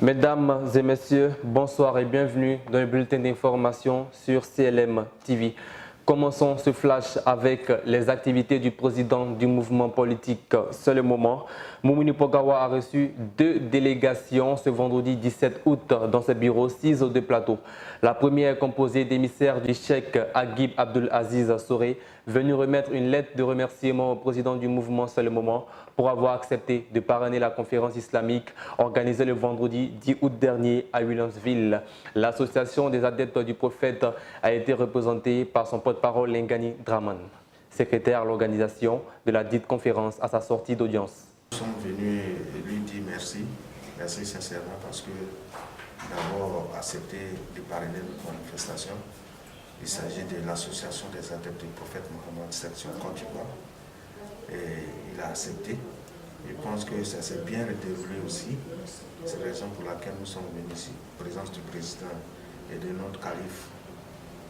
Mesdames et messieurs, bonsoir et bienvenue dans le bulletin d'information sur CLM TV. Commençons ce flash avec les activités du président du mouvement politique C'est le moment. Moumouni Pogawa a reçu 2 délégations ce vendredi 17 août dans ses bureaux 6 de plateau. La première est composée d'émissaires du cheikh Agib Abdul Aziz Soré, venu remettre une lettre de remerciement au président du mouvement C'est le moment pour avoir accepté de parrainer la conférence islamique organisée le vendredi 10 août dernier à Williamsville. L'association des adeptes du prophète a été représentée par son porte-parole Lengani Draman, secrétaire à l'organisation de la dite conférence à sa sortie d'audience. Nous sommes venus lui dire merci sincèrement parce que d'abord accepté de parrainer notre manifestation. Il s'agit de l'association des adeptes du prophète Mohammed section Côte d'Ivoire. Et il a accepté. Je pense que ça s'est bien déroulé aussi. C'est la raison pour laquelle nous sommes venus ici. En présence du président et de notre calife,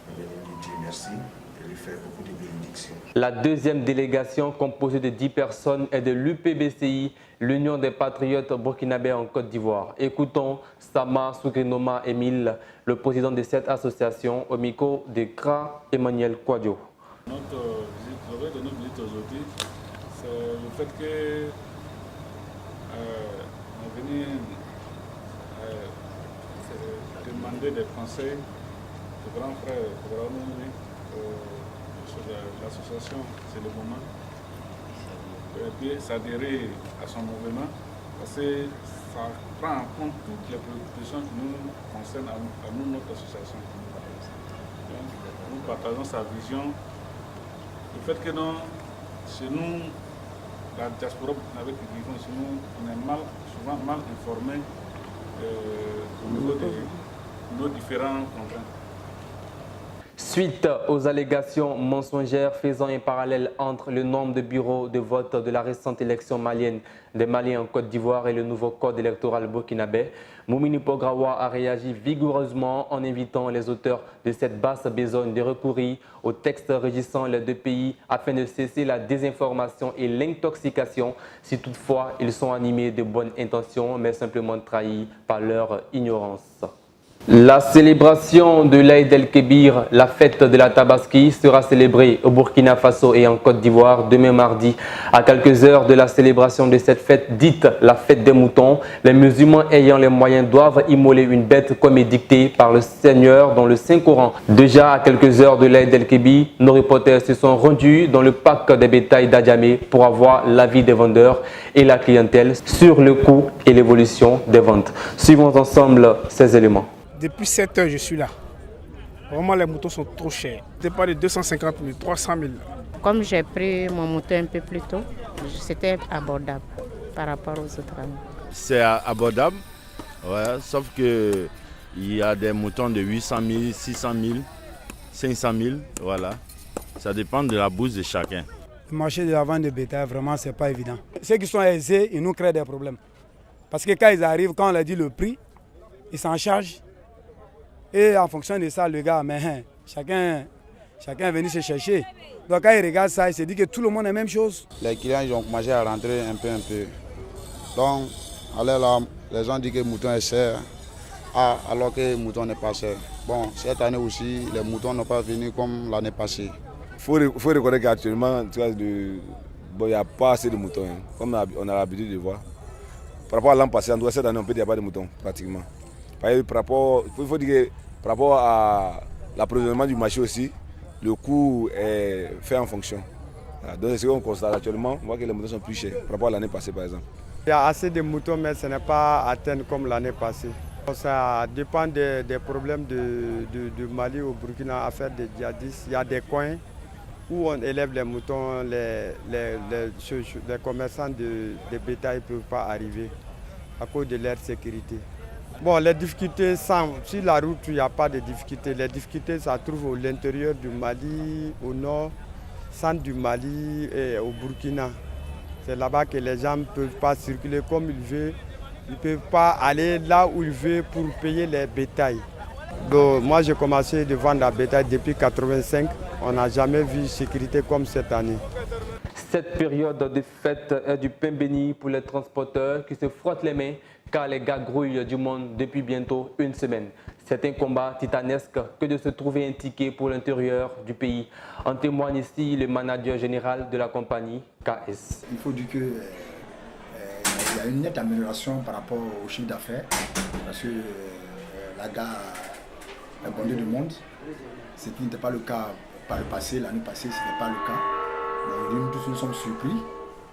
nous venons lui dire merci et lui faire beaucoup de bénédictions. La deuxième délégation, composée de 10 personnes, est de l'UPBCI, l'Union des Patriotes burkinabés en Côte d'Ivoire. Écoutons Sama Soukrinoma Emile, le président de cette association, au micro de Kra Emmanuel Kouadio. L'objet de notre visite aujourd'hui, c'est le fait que on est venu demander des conseils au grand frère de l'association C'est le moment, et puis s'adhérer à son mouvement parce que ça prend en compte toutes les préoccupations qui nous concernent à nous, notre association. Donc, nous partageons sa vision. Le fait que chez nous, la diaspora burkinabé qui vivons chez nous, on est souvent mal informés au niveau de nos différents contraintes. Suite aux allégations mensongères faisant un parallèle entre le nombre de bureaux de vote de la récente élection malienne des Maliens en Côte d'Ivoire et le nouveau code électoral burkinabé, Moumouni Pogawa a réagi vigoureusement en invitant les auteurs de cette basse besogne de recourir aux textes régissant les 2 pays afin de cesser la désinformation et l'intoxication si toutefois ils sont animés de bonnes intentions mais simplement trahis par leur ignorance. La célébration de l'Aïd el-Kébir, la fête de la Tabaski, sera célébrée au Burkina Faso et en Côte d'Ivoire demain mardi. À quelques heures de la célébration de cette fête dite la fête des moutons, les musulmans ayant les moyens doivent immoler une bête comme est dicté par le Seigneur dans le Saint-Coran. Déjà à quelques heures de l'Aïd el-Kébir, nos reporters se sont rendus dans le parc des bétails d'Adjamé pour avoir l'avis des vendeurs et la clientèle sur le coût et l'évolution des ventes. Suivons ensemble ces éléments. Depuis 7 heures, je suis là. Vraiment, les moutons sont trop chers. C'était pas de 250 000, 300 000. Comme j'ai pris mon mouton un peu plus tôt, c'était abordable par rapport aux autres années. C'est abordable, ouais, sauf qu'il y a des moutons de 800 000, 600 000, 500 000, voilà. Ça dépend de la bourse de chacun. Le marché de la vente de bétail, vraiment, c'est pas évident. Ceux qui sont aisés, ils nous créent des problèmes. Parce que quand ils arrivent, quand on leur dit le prix, ils s'en chargent. Et en fonction de ça, le gars, mais chacun est venu se chercher. Donc quand il regarde ça, il se dit que tout le monde a la même chose. Les clients ils ont commencé à rentrer un peu. Donc, alors là, les gens disent que le mouton est cher, alors que le mouton n'est pas cher. Bon, cette année aussi, les moutons n'ont pas venu comme l'année passée. Il faut reconnaître qu'actuellement, il n'y a pas assez de moutons, hein, comme on a l'habitude de voir. Par rapport à l'an passé, en tout cas cette année, on peut dire qu'il n'y a pas de moutons, pratiquement. Il faut dire que par rapport à l'approvisionnement du marché aussi, le coût est fait en fonction. Donc c'est ce qu'on constate actuellement, on voit que les moutons sont plus chers par rapport à l'année passée par exemple. Il y a assez de moutons mais ce n'est pas atteint comme l'année passée. Ça dépend des problèmes du Mali au Burkina, affaire des djihadistes. Il y a des coins où on élève les moutons, les commerçants de bétail ne peuvent pas arriver à cause de leur sécurité. Bon, les difficultés, sur la route, il n'y a pas de difficultés. Les difficultés, ça se trouve à l'intérieur du Mali, au nord, centre du Mali et au Burkina. C'est là-bas que les gens ne peuvent pas circuler comme ils veulent. Ils ne peuvent pas aller là où ils veulent pour payer les bétails. Donc, moi, j'ai commencé de vendre la bétail depuis 1985. On n'a jamais vu sécurité comme cette année. Cette période de fête est du pain béni pour les transporteurs qui se frottent les mains car les gars grouillent du monde depuis bientôt une semaine. C'est un combat titanesque que de se trouver un ticket pour l'intérieur du pays. En témoigne ici le manager général de la compagnie KS. Il faut dire qu'il y a une nette amélioration par rapport au chiffre d'affaires parce que la gare a bondé de monde, ce qui n'était pas le cas par le passé. L'année passée, ce n'est pas le cas. Donc, nous tous nous sommes surpris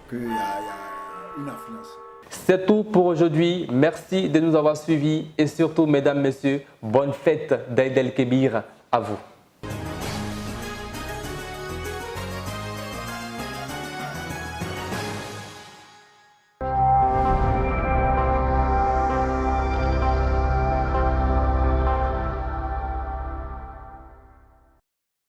qu'il y a une affluence. C'est tout pour aujourd'hui. Merci de nous avoir suivis et surtout, mesdames, messieurs, bonne fête d'Aïd el-Kébir à vous.